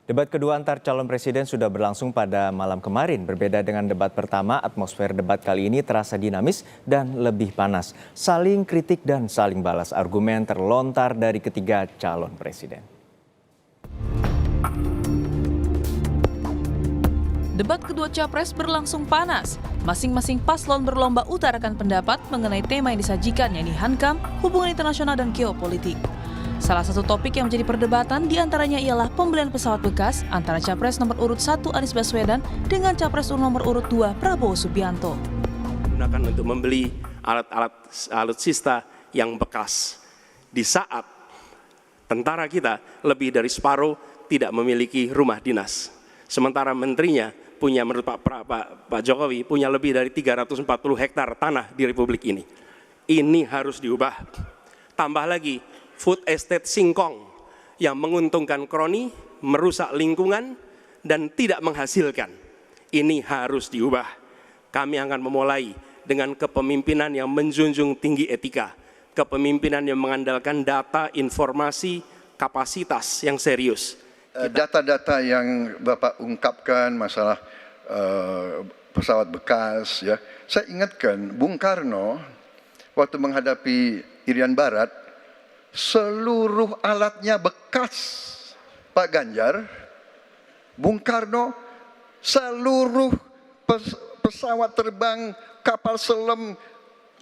Debat kedua antar calon presiden sudah berlangsung pada malam kemarin. Berbeda dengan debat pertama, atmosfer debat kali ini terasa dinamis dan lebih panas. Saling kritik dan saling balas argumen terlontar dari ketiga calon presiden. Debat kedua capres berlangsung panas. Masing-masing paslon berlomba utarakan pendapat mengenai tema yang disajikan, yakni hankam, hubungan internasional dan geopolitik. Salah satu topik yang menjadi perdebatan diantaranya ialah pembelian pesawat bekas antara capres nomor urut 1 Anies Baswedan dengan capres nomor urut 2 Prabowo Subianto. Gunakan untuk membeli alat-alat alutsista yang bekas di saat tentara kita lebih dari separuh tidak memiliki rumah dinas. Sementara menterinya punya, menurut Pak Jokowi, punya lebih dari 340 hektar tanah di Republik ini. Ini harus diubah. Tambah lagi, food estate singkong yang menguntungkan kroni, merusak lingkungan, dan tidak menghasilkan. Ini harus diubah. Kami akan memulai dengan kepemimpinan yang menjunjung tinggi etika, kepemimpinan yang mengandalkan data, informasi, kapasitas yang serius. Data-data yang Bapak ungkapkan masalah pesawat bekas, ya, saya ingatkan Bung Karno waktu menghadapi Irian Barat, seluruh alatnya bekas. Pak Ganjar, Bung Karno, seluruh pesawat terbang, kapal selam,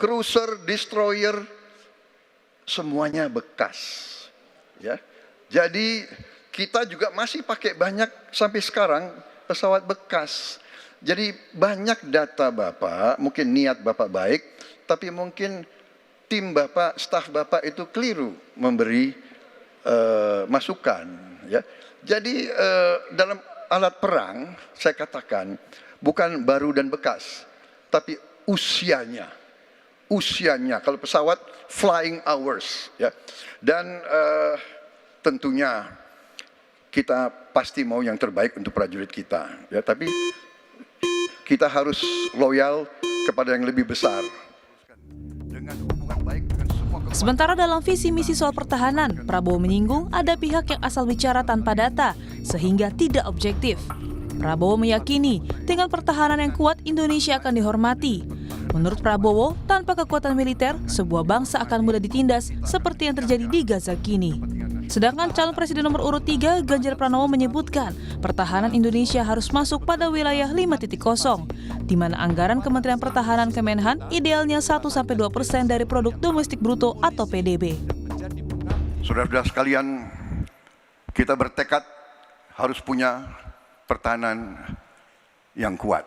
cruiser, destroyer, semuanya bekas. Ya, jadi kita juga masih pakai banyak sampai sekarang pesawat bekas. Jadi banyak data Bapak, mungkin niat Bapak baik, tapi mungkin tim Bapak, staf Bapak itu keliru memberi masukan. Ya. Jadi dalam alat perang, saya katakan, bukan baru dan bekas, tapi usianya. Usianya, kalau pesawat flying hours. Ya. Dan tentunya kita pasti mau yang terbaik untuk prajurit kita. Ya, tapi kita harus loyal kepada yang lebih besar. Sementara dalam visi misi soal pertahanan, Prabowo menyinggung ada pihak yang asal bicara tanpa data, sehingga tidak objektif. Prabowo meyakini dengan pertahanan yang kuat Indonesia akan dihormati. Menurut Prabowo, tanpa kekuatan militer, sebuah bangsa akan mudah ditindas seperti yang terjadi di Gaza kini. Sedangkan calon presiden nomor urut 3, Ganjar Pranowo menyebutkan pertahanan Indonesia harus masuk pada wilayah 5.0, di mana anggaran Kementerian Pertahanan Kemenhan idealnya 1-2% dari produk domestik bruto atau PDB. Saudara-saudara sekalian, kita bertekad harus punya pertahanan yang kuat.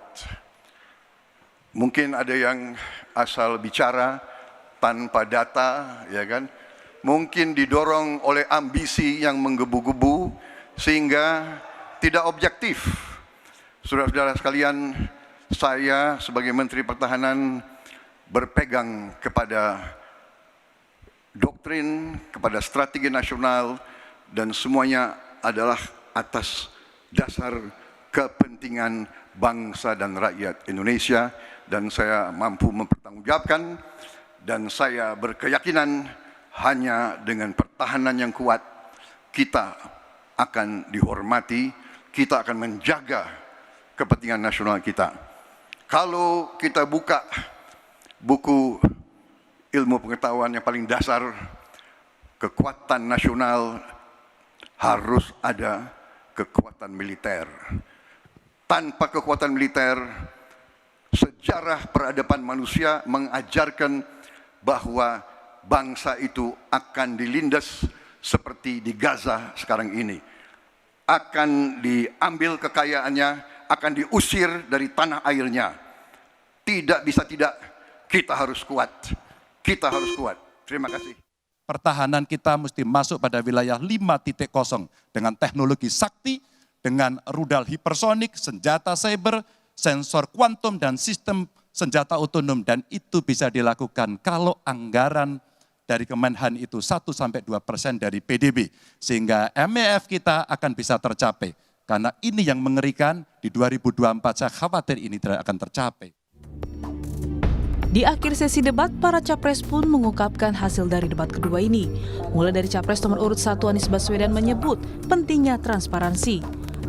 Mungkin ada yang asal bicara tanpa data, ya kan? Mungkin didorong oleh ambisi yang menggebu-gebu sehingga tidak objektif. Saudara-saudara sekalian, saya sebagai Menteri Pertahanan berpegang kepada doktrin, kepada strategi nasional, dan semuanya adalah atas dasar kepentingan bangsa dan rakyat Indonesia, dan saya mampu mempertanggungjawabkan, dan saya berkeyakinan hanya dengan pertahanan yang kuat kita akan dihormati, kita akan menjaga kepentingan nasional kita. Kalau kita buka buku ilmu pengetahuan yang paling dasar, kekuatan nasional harus ada kekuatan militer. Tanpa kekuatan militer, sejarah peradaban manusia mengajarkan bahwa bangsa itu akan dilindas seperti di Gaza sekarang ini. Akan diambil kekayaannya, akan diusir dari tanah airnya. Tidak bisa tidak, kita harus kuat. Kita harus kuat. Terima kasih. Pertahanan kita mesti masuk pada wilayah 5.0 dengan teknologi sakti, dengan rudal hipersonik, senjata cyber, sensor kuantum, dan sistem senjata otonom. Dan itu bisa dilakukan kalau anggaran dari Kemenhan itu 1-2% dari PDB. Sehingga MEF kita akan bisa tercapai. Karena ini yang mengerikan, di 2024 saya khawatir ini tidak akan tercapai. Di akhir sesi debat, para capres pun mengungkapkan hasil dari debat kedua ini. Mulai dari capres nomor urut 1 Anies Baswedan menyebut pentingnya transparansi.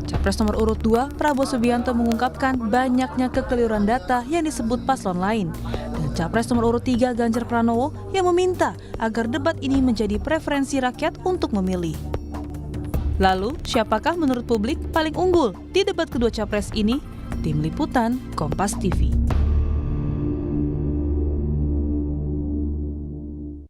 Capres nomor urut 2, Prabowo Subianto mengungkapkan banyaknya kekeliruan data yang disebut paslon lain. Dan Capres nomor urut 3, Ganjar Pranowo, yang meminta agar debat ini menjadi preferensi rakyat untuk memilih. Lalu, siapakah menurut publik paling unggul di debat kedua Capres ini? Tim Liputan, Kompas TV.